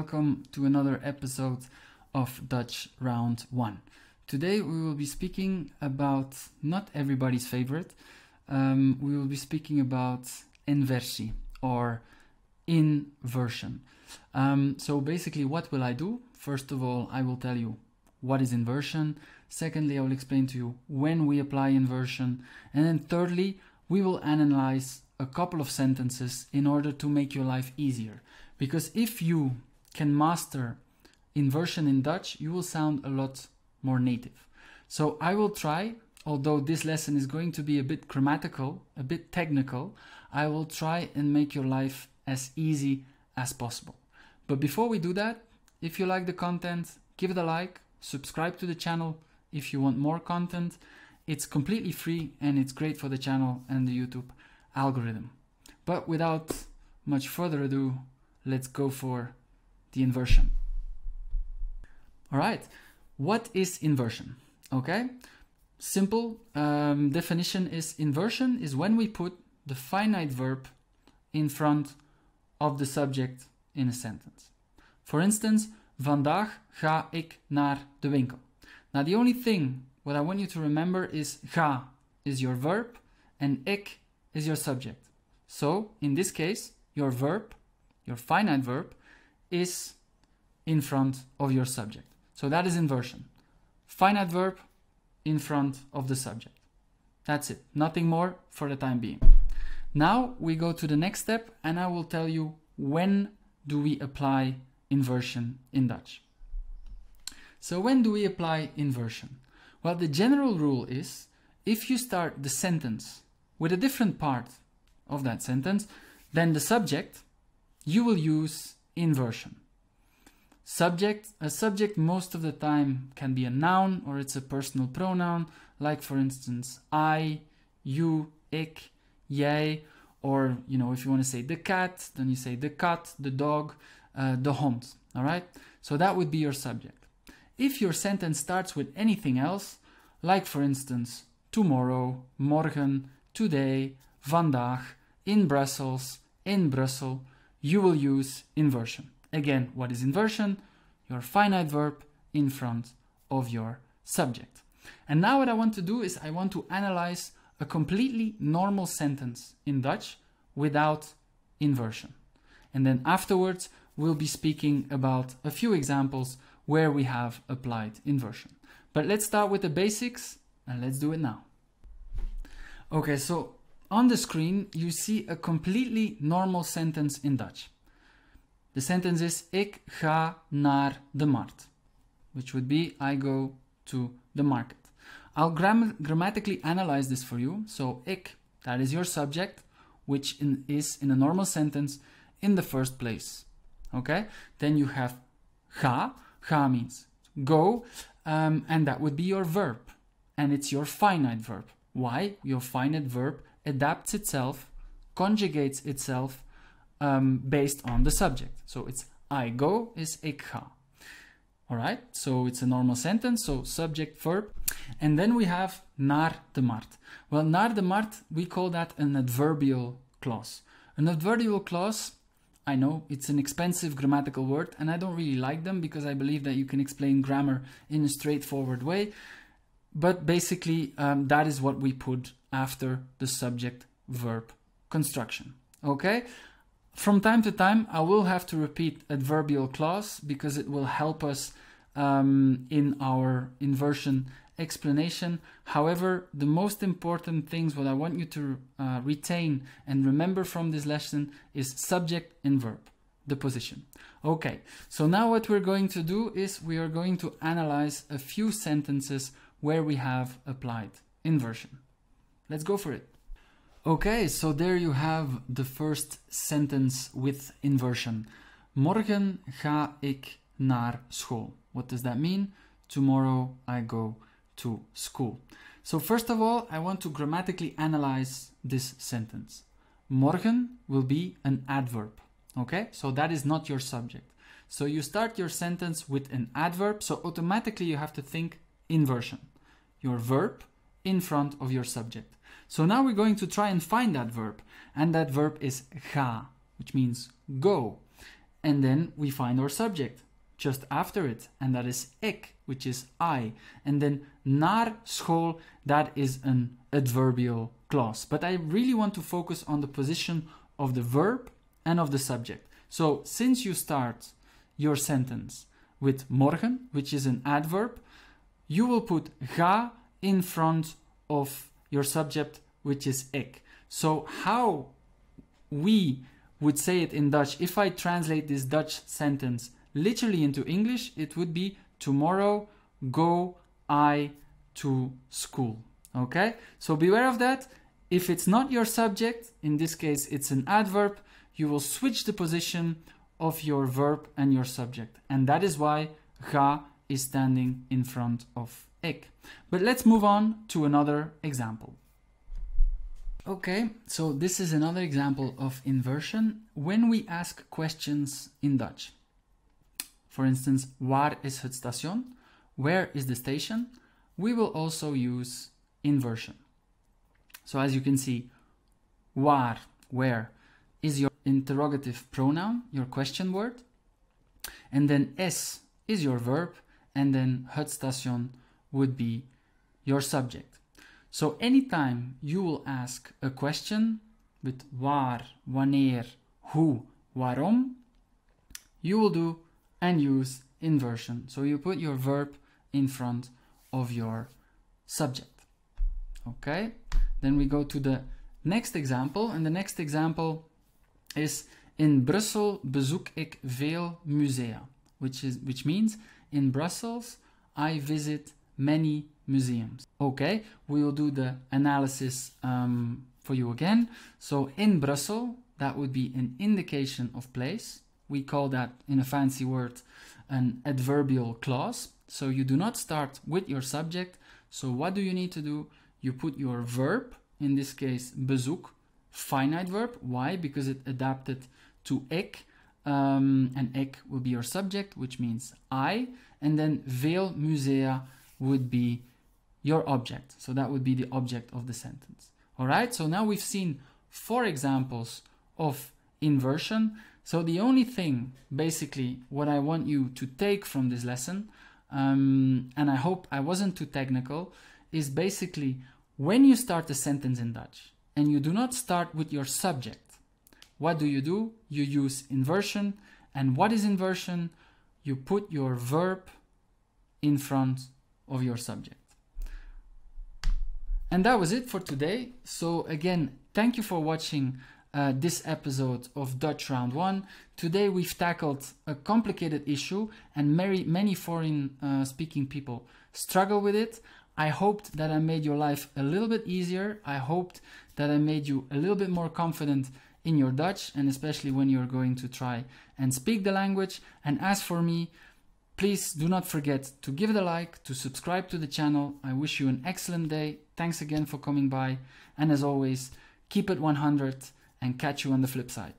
welcome to another episode of Dutch Round 1. Today we will be speaking about not everybody's favorite. We will be speaking about inversie or inversion. So basically what will I do? First of all, I will tell you what is inversion. Secondly, I will explain to you when we apply inversion. And then thirdly, we will analyze a couple of sentences in order to make your life easier. Because if you can master inversion in Dutch, you will sound a lot more native. So I will try, although this lesson is going to be a bit grammatical, a bit technical, I will try and make your life as easy as possible. But before we do that, if you like the content, give it a like, subscribe to the channel if you want more content. It's completely free and it's great for the channel and the YouTube algorithm. But without much further ado, let's go for the inversion. All right, what is inversion? Okay, simple definition is inversion is when we put the finite verb in front of the subject in a sentence. For instance, vandaag ga ik naar de winkel. Now the only thing what I want you to remember is ga is your verb and ik is your subject. So in this case, your verb, your finite verb, is in front of your subject. So that is inversion. Finite verb in front of the subject. That's it. Nothing more for the time being. Now we go to the next step and I will tell you when do we apply inversion in Dutch. So when do we apply inversion? Well, the general rule is if you start the sentence with a different part of that sentence than the subject, you will use inversion. A subject most of the time can be a noun or it's a personal pronoun, like for instance, I, you, ik, jij, or if you want to say the cat, then you say the cat, the dog, the hond, all right? So that would be your subject. If your sentence starts with anything else, like for instance, tomorrow, morgen, today, vandaag, in Brussels, in Brussel, you will use inversion. Again, what is inversion? Your finite verb in front of your subject. And now what I want to do is I want to analyze a completely normal sentence in Dutch without inversion. And then afterwards, we'll be speaking about a few examples where we have applied inversion. But let's start with the basics and let's do it now. Okay, so on the screen, you see a completely normal sentence in Dutch. The sentence is, ik ga naar de markt, which would be, I go to the market. I'll grammatically analyze this for you. So, ik, that is your subject, which is in a normal sentence in the first place. Okay? Then you have ga. Ga means go, and that would be your verb. And it's your finite verb. Why? Your finite verb adapts itself, conjugates itself based on the subject. So it's I go is ik ga. All right, so it's a normal sentence, so subject, verb. And then we have naar de markt. Well, naar de markt, we call that an adverbial clause. An adverbial clause, I know it's an expensive grammatical word and I don't really like them because I believe that you can explain grammar in a straightforward way. But basically, that is what we put after the subject-verb construction. Okay? From time to time, I will have to repeat adverbial clause because it will help us in our inversion explanation. However, the most important things what I want you to retain and remember from this lesson is subject and verb, the position. Okay, so now what we're going to do is we are going to analyze a few sentences where we have applied inversion. Let's go for it. Okay, so there you have the first sentence with inversion. Morgen ga ik naar school. What does that mean? Tomorrow I go to school. So first of all, I want to grammatically analyze this sentence. Morgen will be an adverb. Okay, so that is not your subject. So you start your sentence with an adverb, so automatically you have to think inversion. Your verb in front of your subject. So now we're going to try and find that verb, and that verb is ga, which means go. and then we find our subject just after it, and that is ik, which is I. And then naar school, that is an adverbial clause. But I really want to focus on the position of the verb and of the subject. So since you start your sentence with morgen, which is an adverb, you will put ga in front of your subject, which is ik. So how we would say it in Dutch, if I translate this Dutch sentence literally into English, it would be tomorrow go I to school. Okay, so beware of that. If it's not your subject, in this case it's an adverb, you will switch the position of your verb and your subject, and that is why ga is standing in front of ik. But let's move on to another example. Okay, so this is another example of inversion when we ask questions in Dutch. For instance, waar is het station? Where is the station? We will also use inversion. So as you can see, waar, where, is your interrogative pronoun, your question word. And then is your verb. And then het station would be your subject. So anytime you will ask a question with waar, wanneer, hoe, waarom, you will do and use inversion. So you put your verb in front of your subject. Okay, then we go to the next example, and the next example is in Brussel bezoek ik veel musea, which means in Brussels I visit many museums. Okay, we will do the analysis for you again. So in Brussels, that would be an indication of place. We call that, in a fancy word, an adverbial clause. So you do not start with your subject. So what do you need to do? You put your verb, in this case bezoek, finite verb. Why? Because it adapted to ik, and ik will be your subject, which means I, and then veel musea would be your object. So that would be the object of the sentence. All right, so now we've seen 4 examples of inversion. So the only thing, basically, what I want you to take from this lesson, and I hope I wasn't too technical, is basically when you start a sentence in Dutch and you do not start with your subject, what do? You use inversion. And what is inversion? You put your verb in front of your subject. And that was it for today. So again, thank you for watching this episode of Dutch Round 1. Today we've tackled a complicated issue, and many foreign speaking people struggle with it. I hoped that I made your life a little bit easier. I hoped that I made you a little bit more confident in your Dutch, and especially when you're going to try and speak the language. And as for me, please do not forget to give it a like, to subscribe to the channel. I wish you an excellent day. Thanks again for coming by. And as always, keep it 100 and catch you on the flip side.